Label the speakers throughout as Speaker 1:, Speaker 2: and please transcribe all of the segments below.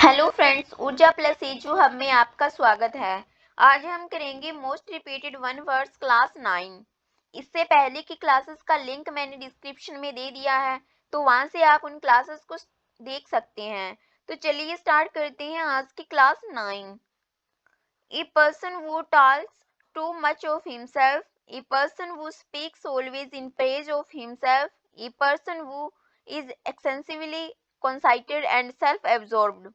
Speaker 1: Hello friends, ऊर्जा plus edu hub में आपका स्वागत है। आज हम करेंगे most repeated one words class 9। इससे पहले की क्लासेस का लिंक मैंने डिस्क्रिप्शन में दे दिया है, तो वहां से आप उन क्लासेस को देख सकते हैं। तो चलिए स्टार्ट करते हैं आज की class 9। A person who talks too much of himself, a person who speaks always in praise of himself, a person who is excessively conceited and self-absorbed.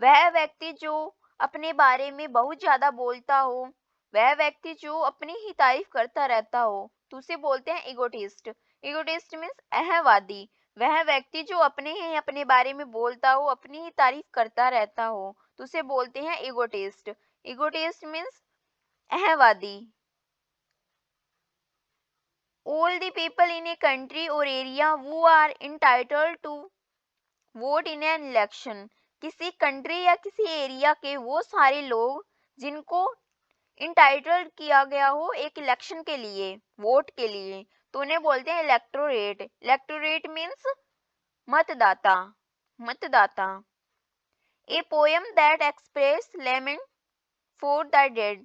Speaker 1: वह व्यक्ति जो अपने बारे में बहुत ज्यादा बोलता हो, वह व्यक्ति जो अपनी ही तारीफ करता रहता हो, तो उसे बोलते हैं इगोटिस्ट। Egotist means अहंवादी। वह व्यक्ति जो अपने बारे में बोलता हो, अपनी ही तारीफ करता रहता हो, तो उसे बोलते हैं egotist. Egotist means अहंवादी। All the people in a country or area who are entitled to vote in an election. किसी कंट्री या किसी एरिया के वो सारे लोग जिनको इंटाइटल्ड किया गया हो एक इलेक्शन के लिए, वोट के लिए, तो उन्हें बोलते हैं इलेक्टोरेट। इलेक्टोरेट मीन्स मतदाता, मतदाता। A poem that express lament for the dead.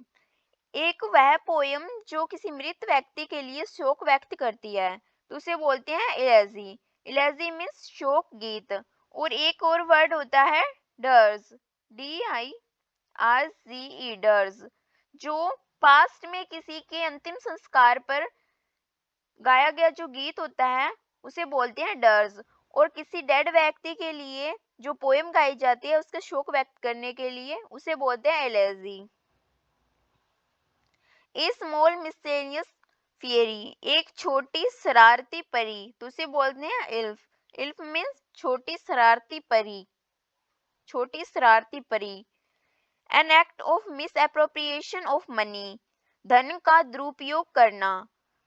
Speaker 1: एक वह पोयम जो किसी मृत व्यक्ति के लिए शोक व्यक्त करती है, तो उसे बोलते हैं इलेजी। इलेजी मीन्स शोक गीत। और एक और वर्ड होता है डर्स, DIRGE, डर्स, जो पास्ट में किसी के अंतिम संस्कार पर गाया गया जो गीत होता है उसे बोलते हैं डर्स। और किसी डेड व्यक्ति के लिए जो पोयम गाई जाती है उसका शोक व्यक्त करने के लिए उसे बोलते हैं एलेजी। ए स्मॉल मिस्टेरियस फेरी, एक छोटी शरारती परी, तो उसे बोलते हैं इल्फ। इल्फ मीन्स छोटी शरारती परी, छोटी शरारती परी। An act of miss appropriation of money, धन का दुरुपयोग करना।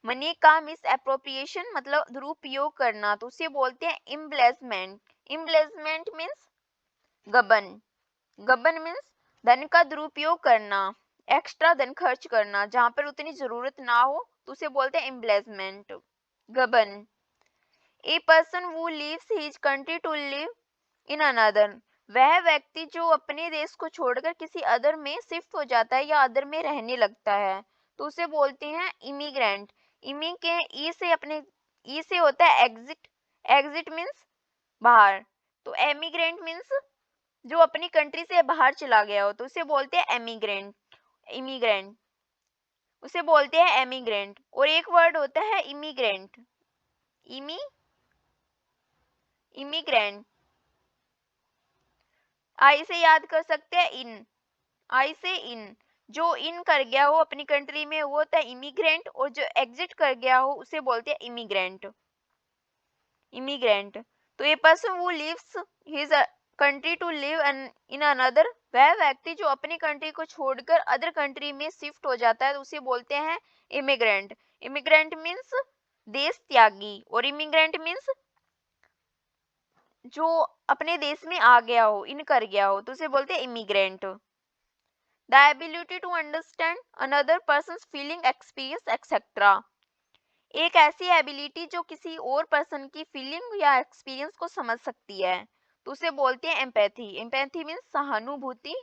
Speaker 1: मनी का मिस एप्रोप्रिएशन मतलब दुरुपयोग करना, तो उसे बोलते हैं इम्ब्लेसमेंट। इम्ब्लेसमेंट मीन्स गबन। गबन मीन्स धन का दुरुपयोग करना, एक्स्ट्रा धन खर्च करना जहां पर उतनी जरूरत ना हो, तो उसे बोलते हैं एम्बेजमेंट, गबन। A person who leaves his country to live in another, वह व्यक्ति जो अपने देश को छोड़कर किसी अदर में शिफ्ट हो जाता है या अदर में रहने लगता है, तो उसे बोलते हैं इमिग्रेंट। इमी के ई से अपने ई से होता है एग्जिट। एग्जिट मीन्स बाहर, तो एमिग्रेंट मीन्स जो अपनी कंट्री से बाहर चला गया हो, तो उसे बोलते हैं एमिग्रेंट। इमिग्रेंट उसे बोलते हैं एमिग्रेंट। और एक वर्ड होता है इमिग्रेंट, इमिग्रेंट। आई से याद कर सकते हैं इन, आई से इन, जो इन कर गया हो अपनी कंट्री में वो होता है इमिग्रेंट, और जो एग्जिट कर गया हो उसे बोलते हैं इमिग्रेंट, इमिग्रेंट। तो a person who leaves his country to live in another, वह व्यक्ति जो अपनी कंट्री को छोड़कर अदर कंट्री में शिफ्ट हो जाता है, तो उसे बोलते हैं इमिग्रेंट। इमिग्रेंट मीन्स देश त्यागी, और इमिग्रेंट मीन्स जो अपने देश में आ गया हो, इन कर गया हो, तो उसे बोलते हैं immigrant. The ability to understand another person's feeling, experience etcetera, एक ऐसी एबिलिटी जो किसी और पर्सन की फीलिंग या एक्सपीरियंस को समझ सकती है, तो उसे बोलते हैं एम्पैथी। एम्पैथी मीन्स सहानुभूति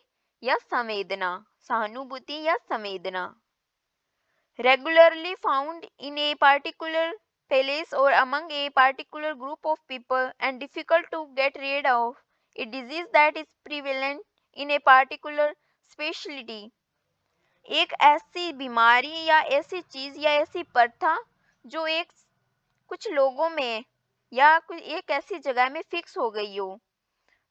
Speaker 1: या संवेदना, सहानुभूति या संवेदना। Regularly found in a particular place और among a particular group of people and difficult to get rid of a disease that is prevalent in a particular speciality, एक ऐसी बीमारी या ऐसी चीज या ऐसी प्रथा जो एक कुछ लोगों में या कुछ एक ऐसी जगह में फिक्स हो गई हो,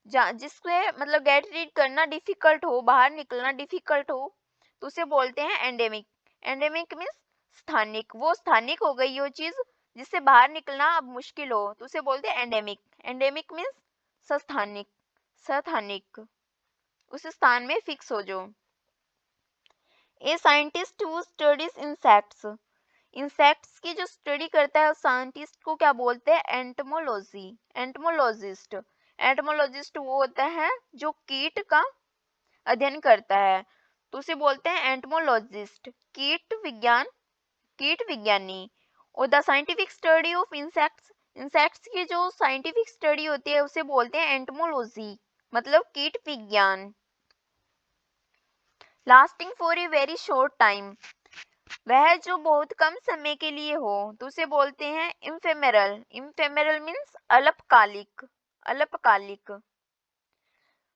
Speaker 1: जिससे मतलब गेट रीड करना डिफिकल्ट हो, बाहर निकलना डिफिकल्ट हो, तो उसे बोलते हैं एंडेमिक। एंडेमिक मीन्स स्थानिक, वो स्थानिक हो गई हो चीज जिससे बाहर निकलना अब मुश्किल हो, तो उसे बोलते हैं एंडेमिक। एंडेमिक मीन्स स्थानिक, स्थानिक, उस स्थान में फिक्स हो जो। A scientist who studies insects, insects की जो स्टडी करता है उस साइंटिस्ट को क्या बोलते हैं एंटमोलॉजी, एंटमोलॉजिस्ट। एंटमोलॉजिस्ट वो होता है जो कीट का अध्ययन करता है, तो उसे बोलते हैं एंटमोलॉजिस्ट, कीट विज्ञान, कीट विज्ञानी। और the scientific study of insects, insects की जो साइंटिफिक स्टडी होती है उसे बोलते हैं एंटमोलॉजी, मतलब कीट विज्ञान। Lasting for a very short time, वह जो बहुत कम समय के लिए हो तो उसे बोलते हैं इम्फेमेरल। इम्फेमेरल मीन्स अल्पकालिक, अल्पकालिक।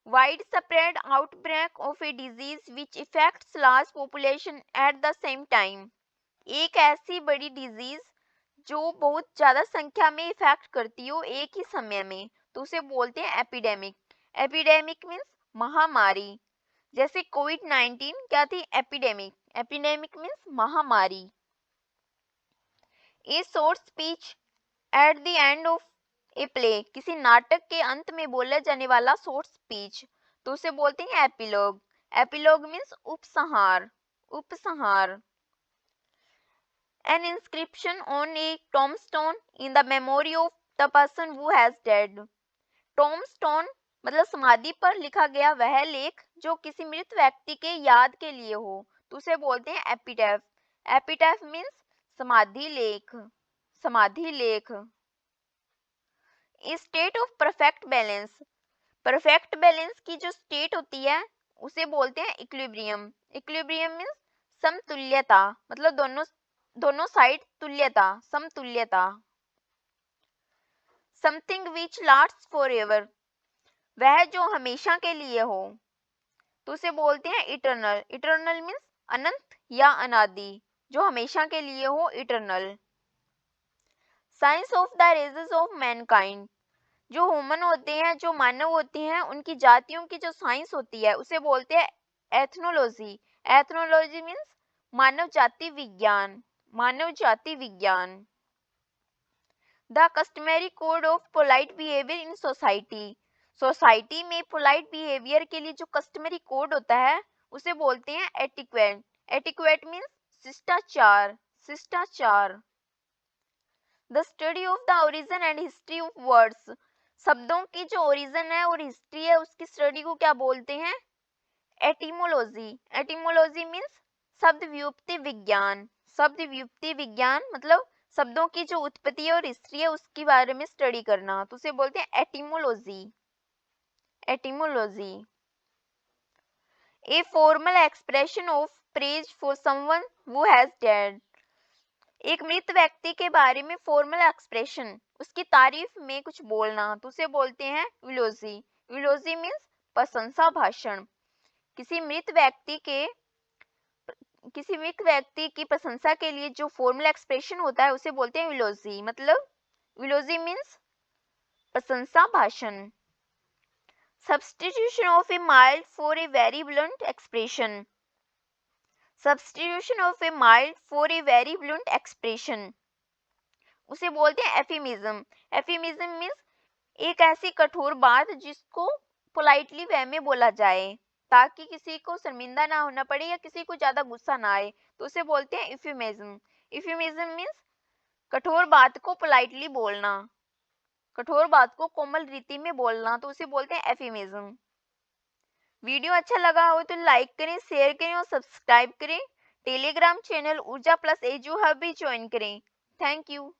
Speaker 1: Wide spread outbreak of a disease which effects large population at the same time, एक ऐसी बड़ी डिजीज जो बहुत ज्यादा संख्या में इफेक्ट करती हो एक ही समय में, तो उसे बोलते हैं एपिडेमिक। एपिडेमिक मीन्स महामारी, जैसे कोविड-19 क्या थी, एपिडेमिक। एपिडेमिक मीन्स महामारी। ए short speech at the end of a play, किसी नाटक के अंत में बोला जाने वाला शॉर्ट स्पीच, तो उसे बोलते हैं एपिलॉग। एपिलॉग मीन्स उपसंहार, उपसंहार। An inscription on a tombstone in the memory of the person who has died. Tombstone मतलब समाधि पर लिखा गया वह लेख जो किसी मृत व्यक्ति के याद के लिए हो, तो उसे बोलते हैं एपिटैफ। एपिटैफ मीन्स समाधि लेख, समाधि लेख। A state of perfect balance, perfect balance की जो स्टेट होती है उसे बोलते हैं इक्विलिब्रियम। इक्विलिब्रियम मीन्स समतुल्यता, मतलब दोनों साइड तुल्यता, समतुल्यता। समथिंग विच लास्ट्स फॉरएवर, वह जो हमेशा के लिए हो, तो उसे बोलते हैं इटर्नल। इटर्नल मीन्स अनंत या अनादि, जो हमेशा के लिए हो, eternal. Science of the raises of Mankind, जो ह्यूमन होते हैं, जो मानव होते हैं, उनकी जातियों की जो साइंस होती है उसे बोलते हैं एथनोलॉजी। एथनोलॉजी मीन्स मानव जाति विज्ञान, मानव जाति विज्ञान। The customary code of polite behaviour in society, society में पोलाइट बिहेवियर के लिए जो कस्टमरी कोड होता है उसे बोलते हैं एटिक्वेट। एटिक्वेट मीन्स शिष्टाचार, शिष्टाचार। The study of the origin and history of words, शब्दों की जो ओरिजिन है और हिस्ट्री है उसकी स्टडी को क्या बोलते हैं, एटिमोलॉजी। एटिमोलॉजी मीन्स शब्द व्युत्पत्ति विज्ञान, शब्द व्युत्पत्ति विज्ञान मतलब शब्दों की जो उत्पत्ति और हिस्ट्री है उसके बारे में स्टडी करना, तो उसे बोलते हैं etymology, etymology. A formal expression of praise for someone who has dead, एक मृत व्यक्ति के बारे में फॉर्मल एक्सप्रेशन, उसकी तारीफ में कुछ बोलना, तो उसे बोलते हैं यूलोजी। यूलोजी मीन्स प्रशंसा भाषण। किसी मृत व्यक्ति की प्रशंसा के लिए जो फॉर्मल एक्सप्रेशन होता है उसे बोलते हैं यूलोजी, मतलब यूलोजी मीन्स प्रशंसा भाषण। Substitution of A mild for a very blunt expression, substitution of A mild for a very blunt expression, उसे बोलते हैं एफिमिज्म। एफिमिज्म मीन्स एक ऐसी कठोर बात जिसको पोलाइटली वे में बोला जाए ताकि किसी को शर्मिंदा ना होना पड़े या किसी को ज्यादा गुस्सा ना आए, तो उसे बोलते हैं इफ्यूमिज्म। इफ्यूमिज्म मीन्स कठोर बात को पोलाइटली बोलना, कठोर बात को कोमल रीति में बोलना, तो उसे बोलते हैं एफिमिज्म। वीडियो अच्छा लगा हो तो लाइक करें, शेयर करें और सब्सक्राइब करें। टेलीग्राम चैनल ऊर्जा प्लस एजू हब भी ज्वाइन करें। Thank you.